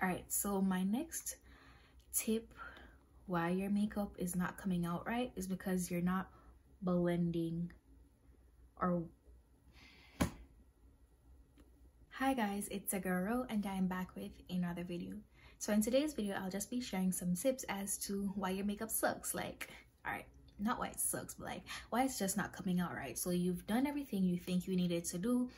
All right, so my next tip why your makeup is not coming out right is because you're not blending or... Hi guys, it's Agaro and I am back with another video. So in today's video, I'll just be sharing some tips as to why your makeup sucks. Like, all right, not why it sucks, but like why it's just not coming out right. So you've done everything you think you needed to do.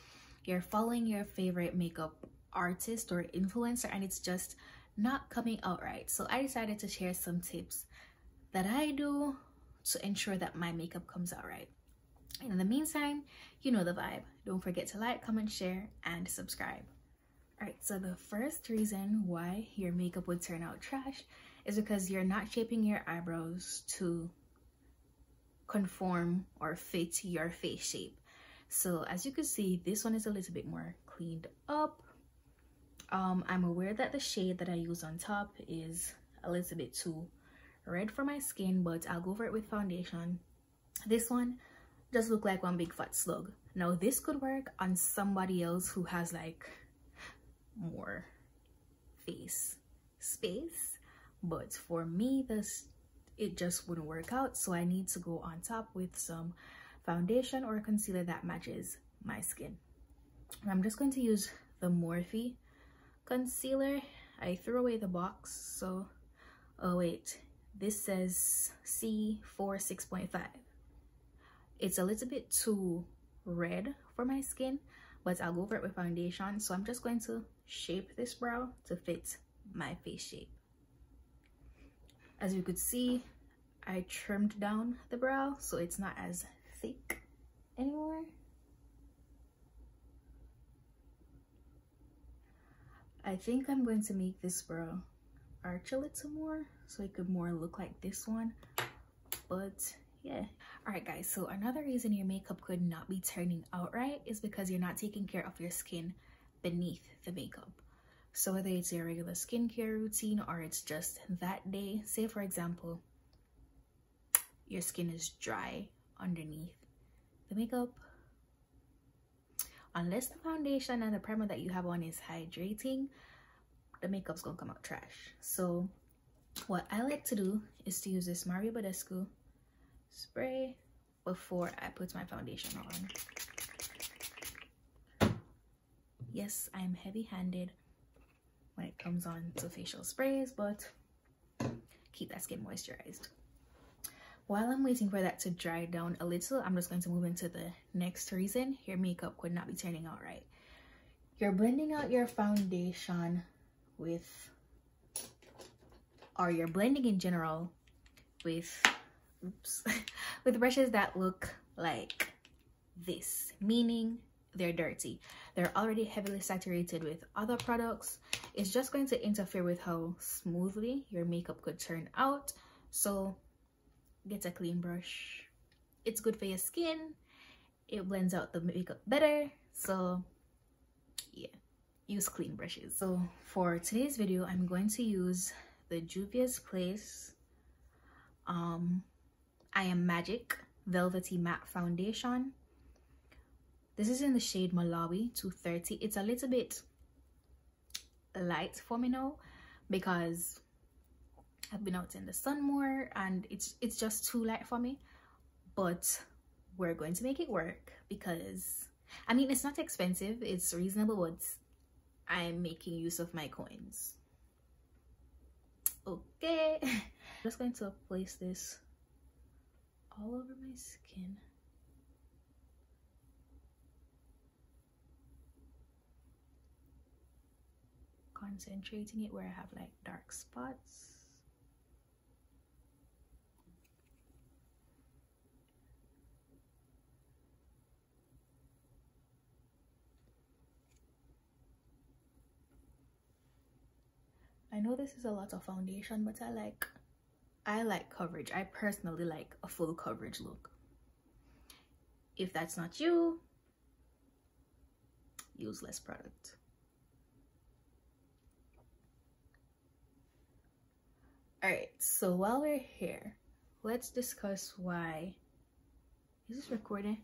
You're following your favorite makeup artist or influencer and it's just not coming out right. So I decided to share some tips that I do to ensure that my makeup comes out right. And in the meantime, you know the vibe. Don't forget to like, comment, share, and subscribe. Alright, so the first reason why your makeup would turn out trash is because you're not shaping your eyebrows to conform or fit your face shape. So as you can see, this one is a little bit more cleaned up. I'm aware that the shade that I use on top is a little bit too red for my skin, but I'll go over it with foundation. This one does look like one big fat slug. Now this could work on somebody else who has like more face space, but for me it just wouldn't work out. So I need to go on top with some foundation or concealer that matches my skin. And I'm just going to use the Morphe concealer. I threw away the box, so oh wait, this says C4 6.5. It's a little bit too red for my skin, but I'll go over it with foundation. So I'm just going to shape this brow to fit my face shape. As you could see, I trimmed down the brow so it's not as thick anymore. I think I'm going to make this brow arch a little more so it could more look like this one, but yeah. All right guys, so another reason your makeup could not be turning out right is because you're not taking care of your skin beneath the makeup. So whether it's your regular skincare routine or it's just that day, say for example your skin is dry underneath the makeup, unless the foundation and the primer that you have on is hydrating, the makeup's gonna come out trash. So what I like to do is to use this Mario Badescu spray before I put my foundation on. Yes, I'm heavy-handed when it comes on to facial sprays, but keep that skin moisturized. While I'm waiting for that to dry down a little, I'm just going to move into the next reason your makeup could not be turning out right. You're blending out your foundation with, or you're blending in general with, with brushes that look like this, meaning they're dirty. They're already heavily saturated with other products. It's just going to interfere with how smoothly your makeup could turn out. So get a clean brush. It's good for your skin. It blends out the makeup better. So yeah, use clean brushes. So for today's video, I'm going to use the JUVIAS Place I Am Magic Velvety Matte Foundation. This is in the shade Malawi 230. It's a little bit light for me now because I've been out in the sun more and it's just too light for me, but we're going to make it work because I mean it's not expensive, it's reasonable, but I'm making use of my coins. Okay. I'm just going to place this all over my skin. Concentrating it where I have like dark spots. I know this is a lot of foundation, but I like coverage. I personally like a full coverage look. If that's not you, use less product. Alright, so while we're here, let's discuss why... Is this recording?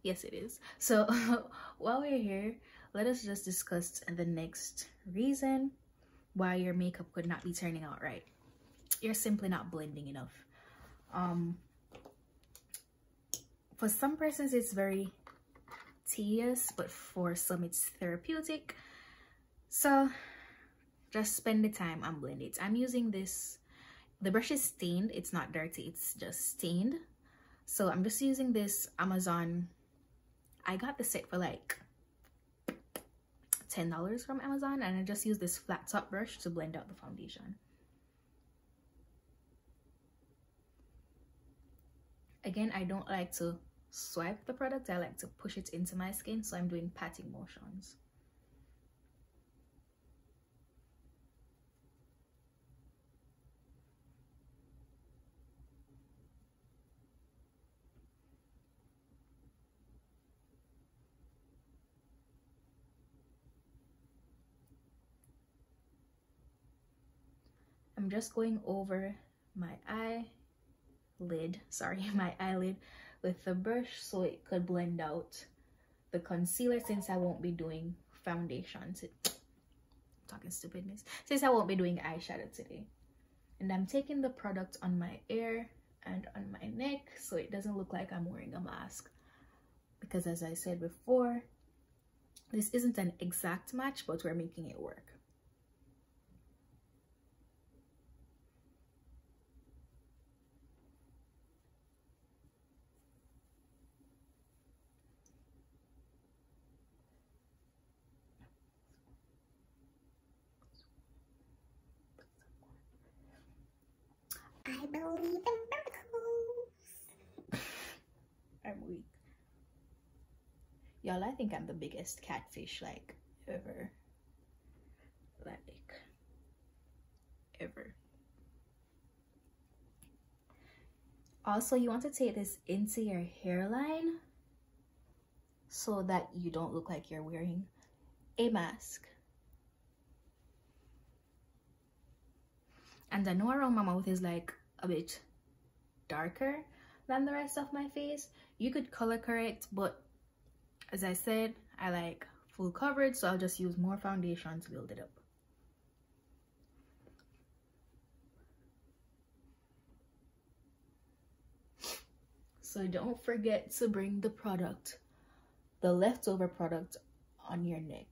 Yes, it is. So while we're here, let us just discuss the next reason why your makeup could not be turning out right. You're simply not blending enough. For some persons it's very tedious, but for some it's therapeutic. So just spend the time and blend it. I'm using this, the brush is stained, it's not dirty, it's just stained. So I'm just using this Amazon, I got the set for like $10 from Amazon, and I just use this flat top brush to blend out the foundation. Again, I don't like to swipe the product, I like to push it into my skin, so I'm doing patting motions. I'm just going over my eyelid, my eyelid with the brush so it could blend out the concealer, since I won't be doing foundation. Talking stupidness. Since I won't be doing eyeshadow today. And I'm taking the product on my ear and on my neck so it doesn't look like I'm wearing a mask. Because as I said before, this isn't an exact match, but we're making it work. I believe in miracles. I'm weak. Y'all, I think I'm the biggest catfish like ever. Like ever. Also, you want to take this into your hairline so that you don't look like you're wearing a mask. And I know around my mouth is like a bit darker than the rest of my face. You could color correct, but as I said, I like full coverage, so I'll just use more foundation to build it up. So don't forget to bring the product, the leftover product, on your neck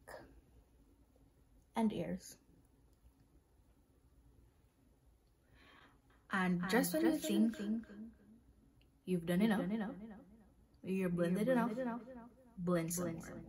and ears. And just when you think you've done enough, you're blended enough, blend some more.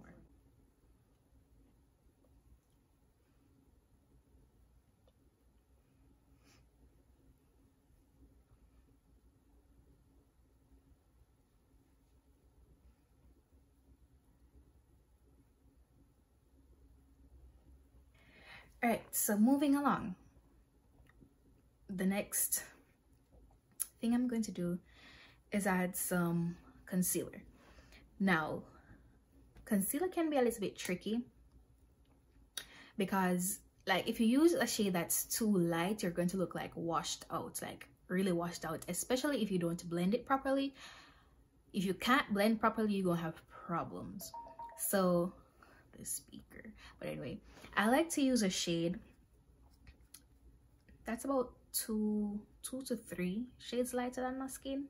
Alright, so moving along. The next thing I'm going to do is add some concealer. Now, concealer can be a little bit tricky because like if you use a shade that's too light, you're going to look like washed out, like really washed out, especially if you don't blend it properly. If you can't blend properly, you're gonna have problems. So the speaker, but anyway, I like to use a shade that's about two to three shades lighter than my skin.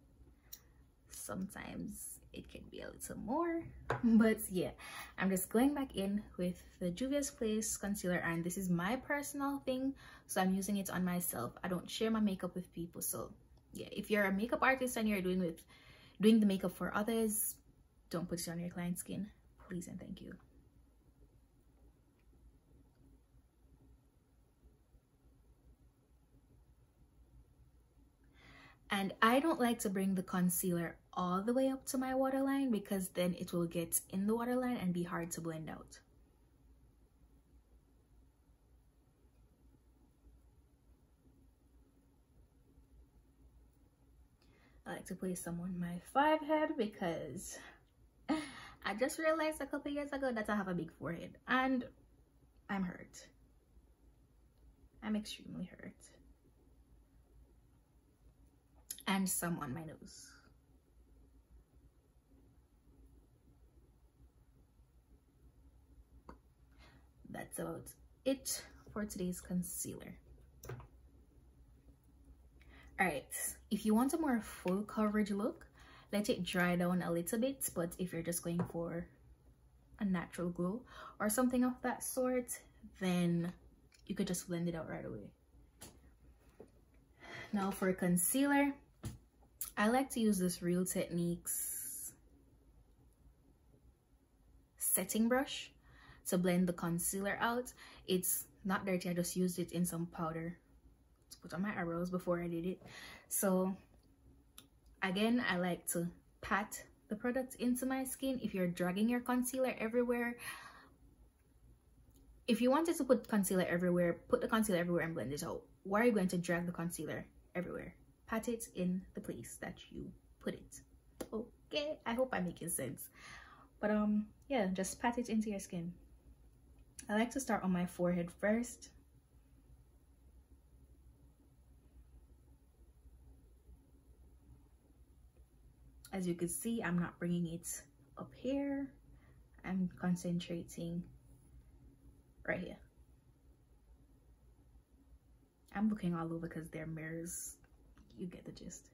Sometimes it can be a little more, but yeah, I'm just going back in with the Juvia's Place concealer, and this is my personal thing, so I'm using it on myself. I don't share my makeup with people. So yeah, if you're a makeup artist and you're doing the makeup for others, don't put it on your client's skin, please and thank you. And I don't like to bring the concealer all the way up to my waterline because then it will get in the waterline and be hard to blend out. I like to place some on my forehead because I just realized a couple years ago that I have a big forehead and I'm hurt. I'm extremely hurt. And some on my nose. That's about it for today's concealer. All right, if you want a more full coverage look, let it dry down a little bit. But if you're just going for a natural glow or something of that sort, then you could just blend it out right away. Now for concealer, I like to use this Real Techniques setting brush to blend the concealer out. It's not dirty, I just used it in some powder to put on my eyebrows before I did it. So again, I like to pat the product into my skin. If you're dragging your concealer everywhere, if you wanted to put concealer everywhere, put the concealer everywhere and blend it out. Why are you going to drag the concealer everywhere? Pat it in the place that you put it. Okay, I hope I'm making sense. But yeah, just pat it into your skin. I like to start on my forehead first. As you can see, I'm not bringing it up here. I'm concentrating right here. I'm looking all over because they're mirrors. You get the gist.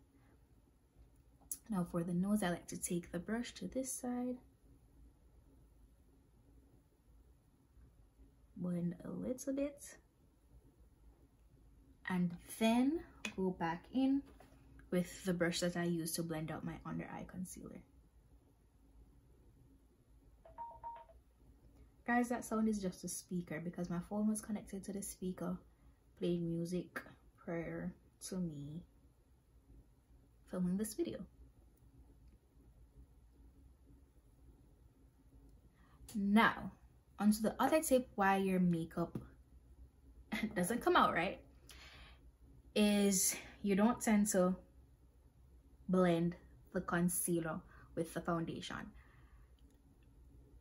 Now for the nose, I like to take the brush to this side. Blend a little bit. And then go back in with the brush that I used to blend out my under eye concealer. Guys, that sound is just a speaker because my phone was connected to the speaker playing music prior to me filming this video. Now, onto the other tip why your makeup doesn't come out right is you don't tend to blend the concealer with the foundation.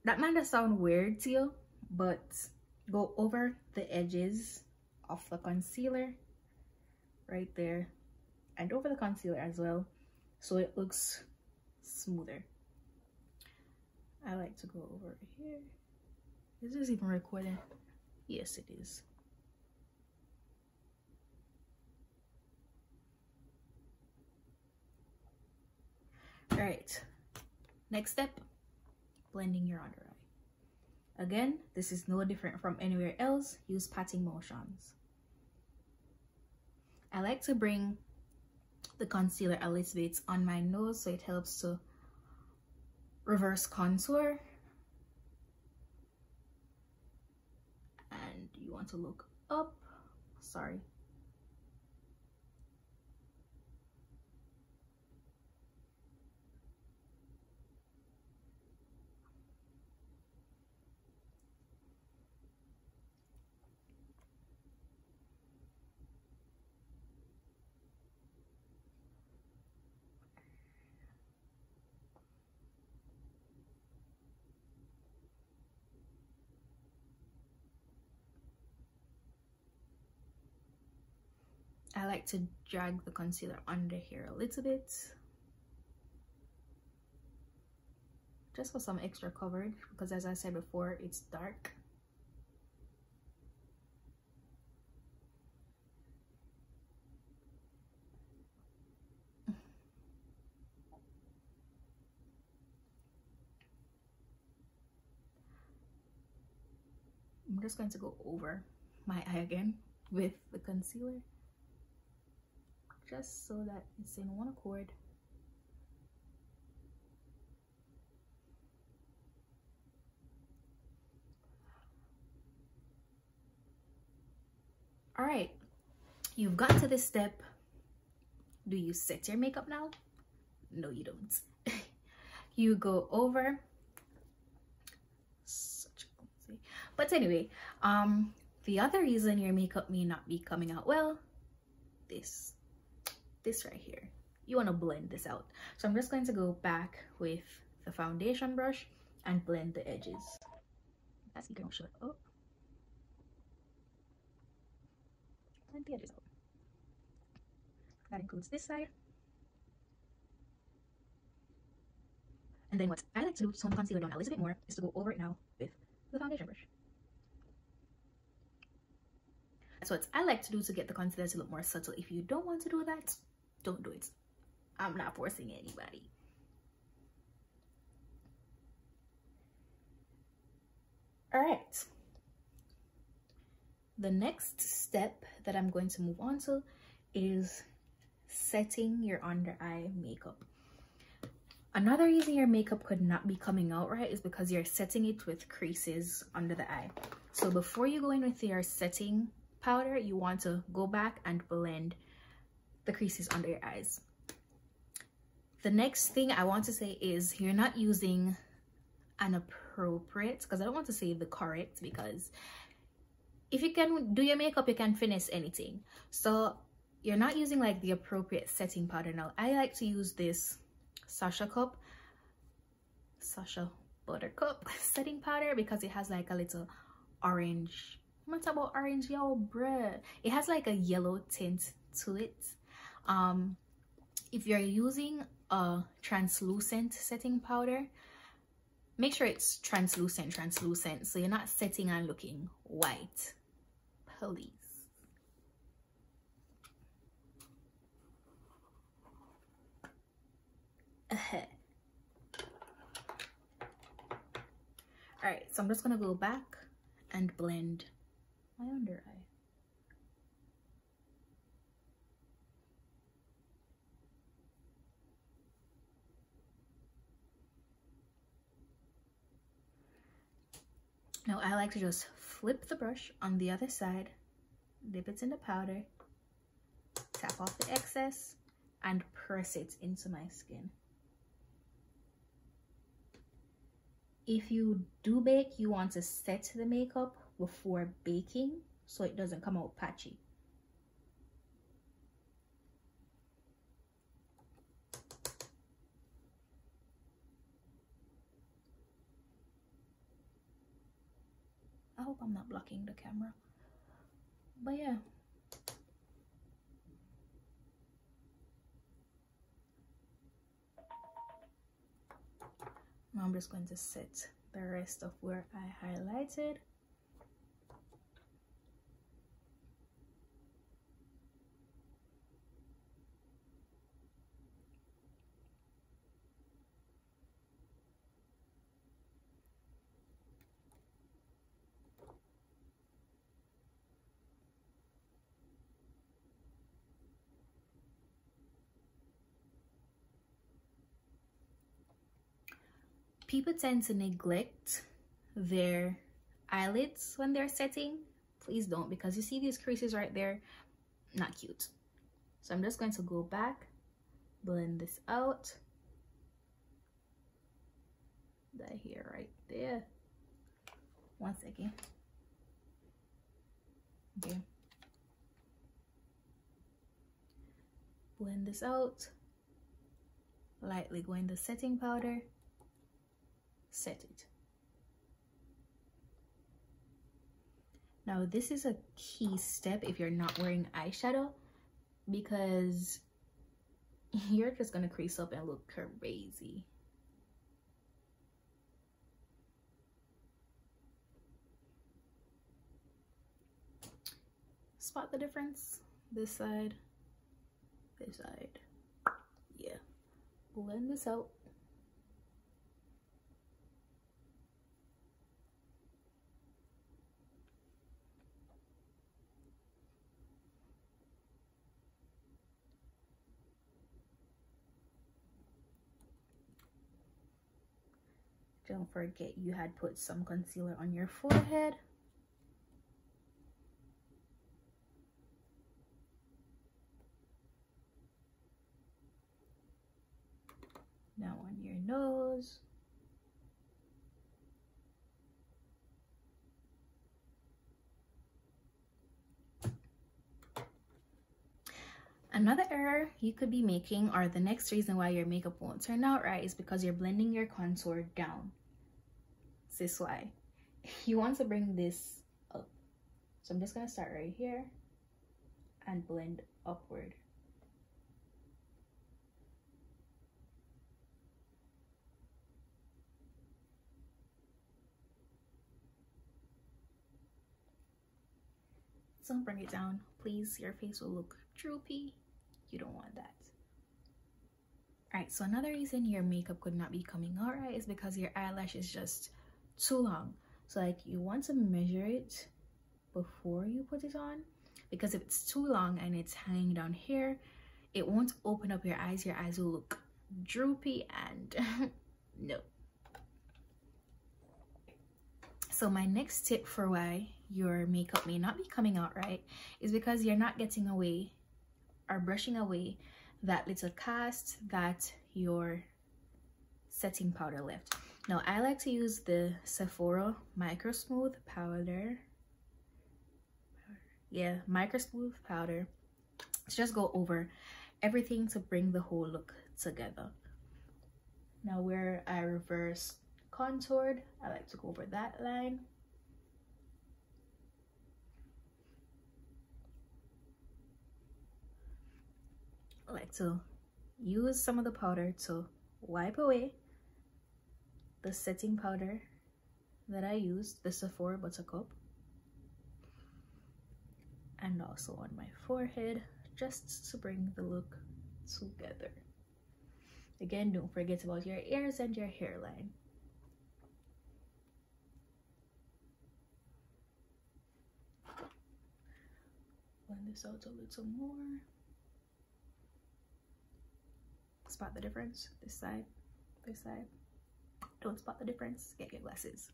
That might just sound weird to you, but go over the edges of the concealer right there and over the concealer as well, so it looks smoother. I like to go over here. Is this even recording? Yes, it is. All right, next step, blending your under eye. Again, this is no different from anywhere else. Use patting motions. I like to bring the concealer a little bit on my nose so it helps to reverse contour. And you want to look up. Sorry. I like to drag the concealer under here a little bit, just for some extra coverage, because as I said before, it's dark. I'm just going to go over my eye again with the concealer, just so that it's in one accord. All right, you've got to this step. Do you set your makeup now? No, you don't. You go over. But anyway, the other reason your makeup may not be coming out well, this right here, you want to blend this out. So I'm just going to go back with the foundation brush and blend the edges. That's you can shut up. Blend the edges out. That includes this side. And then what I like to do to tone the concealer down a little bit more is to go over it now with the foundation brush. That's what I like to do to get the concealer to look more subtle. If you don't want to do that, don't do it. I'm not forcing anybody. All right. The next step that I'm going to move on to is setting your under eye makeup. Another reason your makeup could not be coming out right is because you're setting it with creases under the eye. So before you go in with your setting powder, you want to go back and blend the creases under your eyes. The next thing I want to say is you're not using an appropriate, because I don't want to say the correct, because if you can do your makeup, you can finesse anything. So you're not using like the appropriate setting powder. Now I like to use this Sasha Buttercup setting powder because it has like a little orange. I'm gonna talk about orange, yo, bruh. It has like a yellow tint to it. If you're using a translucent setting powder, make sure it's translucent, so you're not setting and looking white, please. All right, so I'm just gonna go back and blend my under eye. Now I like to just flip the brush on the other side, dip it in the powder, tap off the excess, and press it into my skin. If you do bake, you want to set the makeup before baking so it doesn't come out patchy. I hope I'm not blocking the camera, but yeah. Now I'm just going to set the rest of where I highlighted. People tend to neglect their eyelids when they're setting. Please don't, because you see these creases right there, not cute. So I'm just going to go back, blend this out. That here right there. 1 second. Okay. Blend this out. Lightly go in the setting powder. Set it. Now this is a key step if you're not wearing eyeshadow, because you're just gonna crease up and look crazy. Spot the difference? This side, this side. Yeah. Blend this out. Don't forget you had put some concealer on your forehead. Now on your nose. Another error you could be making, or the next reason why your makeup won't turn out right, is because you're blending your contour down. This is why. You want to bring this up. So I'm just going to start right here and blend upward. don't bring it down, please. Your face will look droopy. You don't want that. All right, so another reason your makeup could not be coming out right is because your eyelash is just too long. So like you want to measure it before you put it on, because if it's too long and it's hanging down here, it won't open up your eyes. Your eyes will look droopy and no. So my next tip for why your makeup may not be coming out right is because you're not getting away or brushing away that little cast that your setting powder left. Now I like to use the Sephora Micro Smooth powder. Yeah, Micro Smooth powder to just go over everything to bring the whole look together. Now where I reverse contoured, I like to go over that line. I like to use some of the powder to wipe away the setting powder that I used, the Sephora Buttercup, and also on my forehead, just to bring the look together. Again, don't forget about your ears and your hairline. Blend this out a little more. Spot the difference. This side, this side. Don't spot the difference, get your glasses.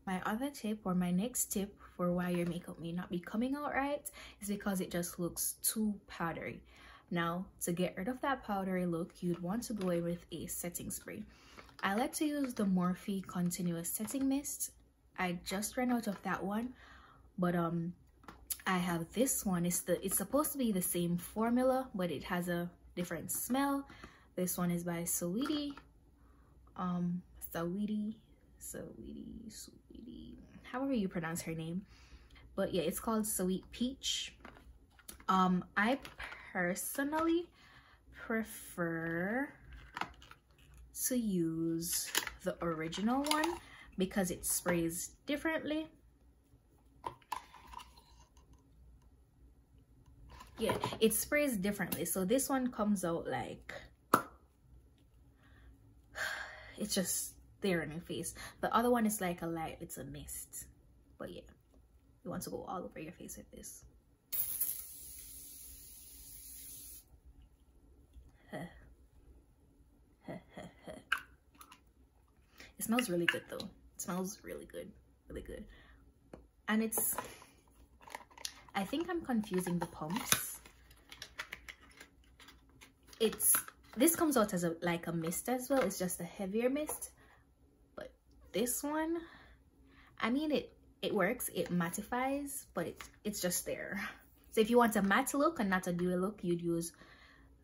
My other tip, or my next tip for why your makeup may not be coming out right, is because it just looks too powdery. Now, to get rid of that powdery look, you'd want to go in with a setting spray. I like to use the Morphe Continuous Setting Mist. I just ran out of that one, but I have this one. It's supposed to be the same formula, but it has a different smell. This one is by Sweetie, however you pronounce her name, but yeah, it's called Sweet Peach. I personally prefer to use the original one because it sprays differently. Yeah, it sprays differently. So this one comes out like it's just there in your face. The other one is like a light, it's a mist. But yeah, you want to go all over your face with this. It smells really good though. It smells really good, really good. And it's, I think I'm confusing the pumps. This comes out as like a mist as well. It's just a heavier mist. But this one, I mean, it works. It mattifies, but it's just there. So if you want a matte look and not a dewy look, you'd use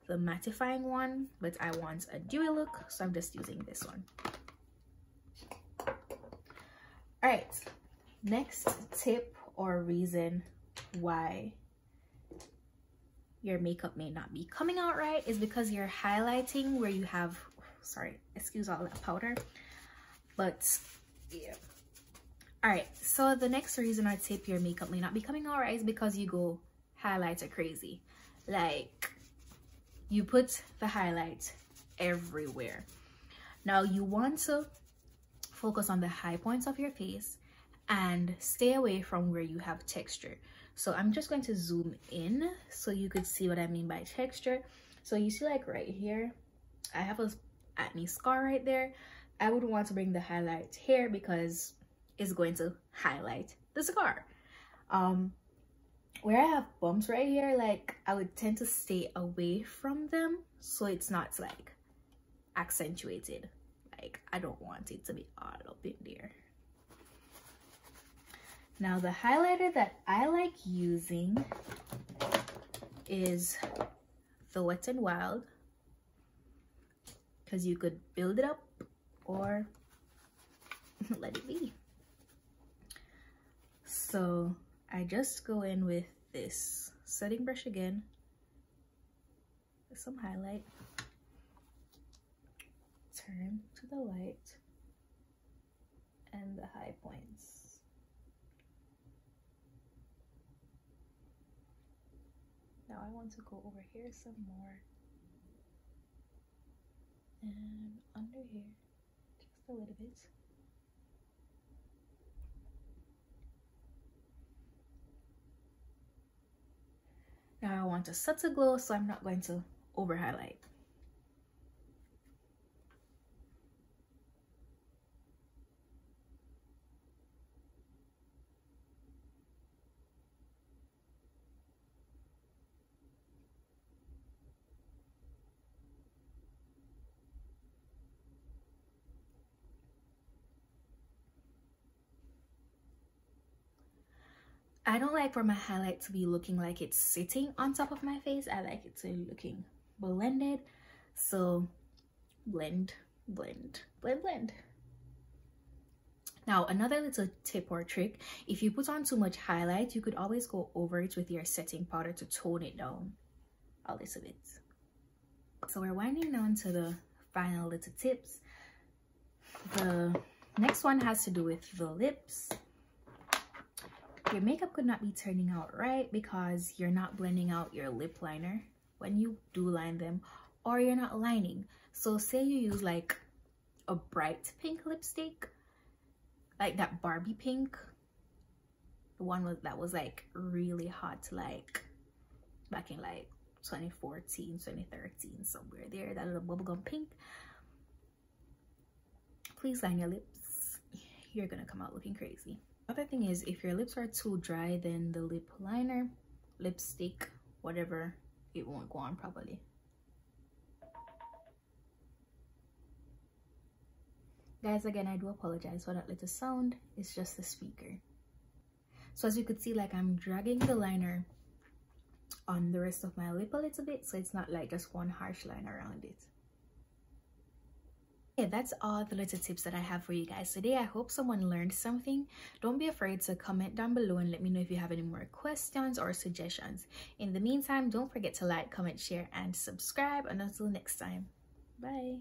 the mattifying one. But I want a dewy look, so I'm just using this one. All right, next tip or reason why your makeup may not be coming out right is because you're highlighting where you have, sorry, excuse all that powder, but yeah. All right, so the next reason or tip your makeup may not be coming out right is because you go highlighter crazy. Like, you put the highlight everywhere. Now you want to focus on the high points of your face and stay away from where you have texture. So I'm just going to zoom in so you could see what I mean by texture. So you see, like right here, I have a acne scar right there. I would want to bring the highlight here because it's going to highlight the scar. Where I have bumps right here, like I would tend to stay away from them so it's not like accentuated. Like I don't want it to be all up in there. Now the highlighter that I like using is the Wet n Wild, because you could build it up or let it be. So I just go in with this setting brush again with some highlight, turn to the light and the high points. Now I want to go over here some more and under here just a little bit. Now I want a subtle glow, so I'm not going to over highlight. I don't like for my highlight to be looking like it's sitting on top of my face. I like it to be looking blended. So blend, blend, blend, blend. Now, another little tip or trick, if you put on too much highlight, you could always go over it with your setting powder to tone it down a little bit. So we're winding down to the final little tips. The next one has to do with the lips. Your makeup could not be turning out right because you're not blending out your lip liner when you do line them, or you're not lining. So say you use like a bright pink lipstick, like that Barbie pink, the one that was like really hot, like back in like 2014, 2013, somewhere there, that little bubblegum pink. Please line your lips. You're gonna come out looking crazy. Other thing is, if your lips are too dry, then the lip liner, lipstick, whatever, it won't go on properly. Guys, again, I do apologize for that little sound. It's just the speaker. So as you could see, like I'm dragging the liner on the rest of my lip a little bit, so it's not like just one harsh line around it. Yeah, that's all the little tips that I have for you guys today. I hope someone learned something. Don't be afraid to comment down below and let me know if you have any more questions or suggestions. In the meantime, don't forget to like, comment, share, and subscribe. And until next time, bye.